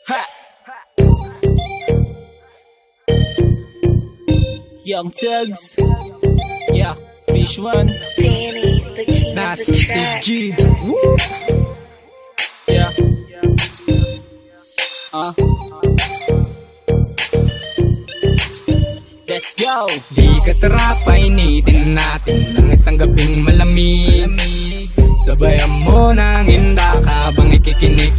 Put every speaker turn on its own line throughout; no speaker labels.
Ha! Young Tugs. Yeah, Fish One.
Danny, the king of the track.
G.
Yeah. Let's go!
Di ka tara, painitin natin ng isang gabing malamig. Sabayan mo ng hinda habang ikikinig.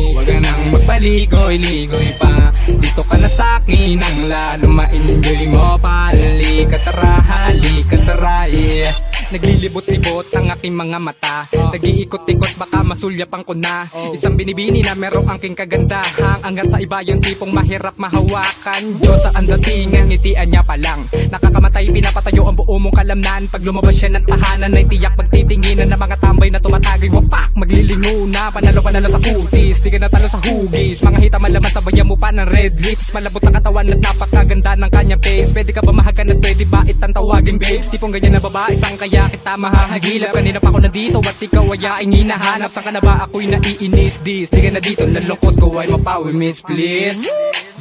Huwag ka nang magpaligoy-ligoy pa. Dito ka na sa'kin ang lalo ma-enjoy mo pa. Halika tara, halika tara, yeah. Naglilibot-libot ang aking mga mata. Nag-iikot-ikot baka masulyapang ko na. Isang binibini na merong angking kagandahang. Hanggat sa iba yung tipong mahirap mahawakan. Diyos ang datingan, ngitian niya pa lang. Nakakamatay, pinapatayo ang buo mong kalamnan. Pag lumabas siya ng tahanan ay tiyak pagtitinginan ng mga tambay na tumatagay. Wapak, maglilingo na, panalo-panalo sa kutis. Di ka natalo sa hugis, mga hita malaman sabayan mo pa ng red lips. Malabot ang katawan at napakaganda ng kanyang face. Pwede ka ba mahagan at pwede ba itang tawagin babes? Tipong ganyan na babae, sang kaya kita mahahagilap. Kanina pa ako nandito at ikaw ay aing hinahanap. Saan ka na ba ako'y naiinis this? Di ka na dito, lalungkot ko ay mapawi miss please.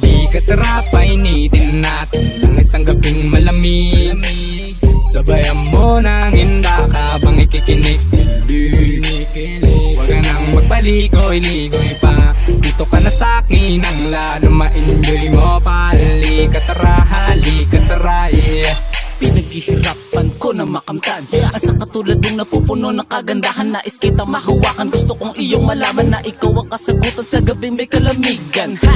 Di ka tara, painitin natin ng isang gabing malamig. Sabayan mo ng hinda habang ikikinig. Huwag ka nang magpaligoy-ligoy pa. Dito ka na sa'kin ang lalo ma-enjoy mo pa. Halika tara, halika tara, yeah.
Pinaghihirapan ko na makamtan. Asa katulad mong napupuno ng kagandahan. Nais kitang mahawakan. Gusto kong iyong malaman na ikaw ang kasagutan sa gabing may kalamigan. Ha!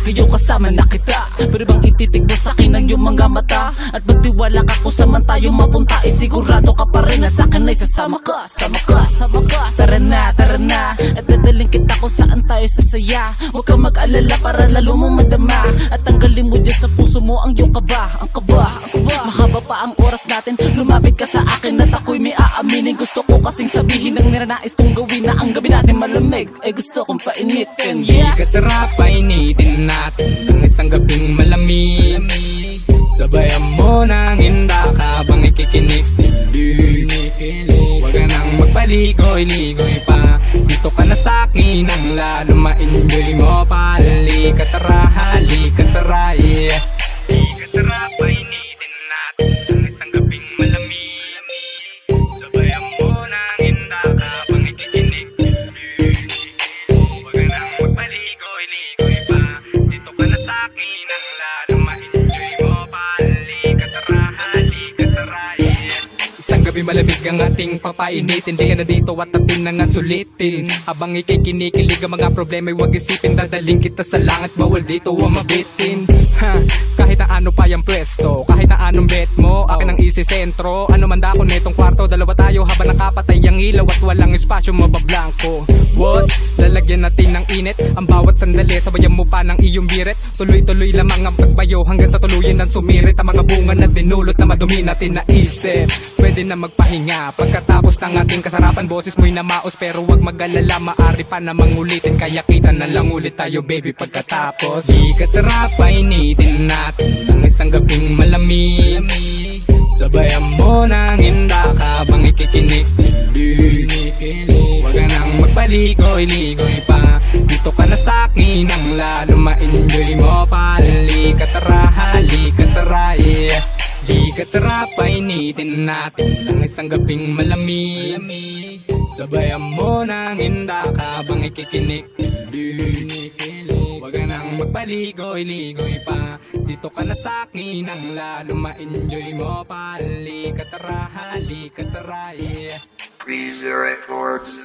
Kayo kasama na kita. Pero bang ititig mo sa'kin ang iyong mga mata? At magtiwala ka kung saan tayo mapunta. Sigurado ka pa rin na sa'kin ay sasama ka. Sama ka, sama ka. Tara na, tara na. At dadaling kita kung saan tayo sasaya. Huwag kang mag-alala para lalo mong madama. At tanggalin mo dyan sa puso mo ang iyong kaba. Ang kaba, ang kaba. Mahaba pa ang oras natin. Lumapit ka sa akin at ako'y may aaminin. Gusto ko kasing sabihin ang niranais kong gawin. Na ang gabi natin malamig ay gusto kong painitin. Yeah!
Di ka tara, painitin natin ng isang gabing malamig. Sabayan mo ng hinda habang ikikinig. Huwag ka nang magpaligoy-ligoy pa. Dito ka na sa'kin ang lalo ma-enjoy mo pa. Halika tara, halika tara, yeah. Di ka tara, painitin natin ng isang gabing malamig. Sabayan mo ng hinda habang ikikinig. Huwag ka nang magpaligoy-ligoy pa. Dito ka na sa'kin ang lalo ma-enjoy mo pa. Halika tara, halika tara, yeah. Isang gabi malamig ang ating papainitin. Di ka na dito at atin na nga sulitin. Habang ikikinikilig ang mga problema, huwag isipin. Dadaling kita sa langit, bawal dito ang mabitin. Ha, kahit na ano pa yung pwesto, kahit na anong bet mo, akin ang isisentro. Ano man dako netong kwarto, dalawa tayo habang nakapatay ang ilaw at walang espasyo mabablanko. What? Lalagyan natin ng init ang bawat sandali, sabayan mo pa ng iyong birit. Tuloy-tuloy lamang ang pagbayo hanggang sa tuluyan ng sumirit. Ang mga bunga na dinulot na madumi natin naisip. Pwede na magpahinga pagkatapos ng ating kasarapan. Boses mo'y namaos pero wag mag-alala, maari pa namang ulitin. Kaya kita na lang ulit tayo baby pagkatapos. Di ka tara, painitin natin ng isang gabing malamig. Sabayan mo ng hinda habang ikikinig. Huwag ka nang magpaligoy-ligoy pa. Dito ka na sa'kin ang lalo ma-enjoy mo pa. Halika tara, halika tara, yeah. Di ka tara, painitin natin ng isang gabing malamig. Sabayan mo ng hinda habang ikikinig. Huwag ka nang magpaligoy-ligoy pa. Dito ka na sa'kin ang lalo ma-enjoy mo pa. Halika tara, yeah.
These are records.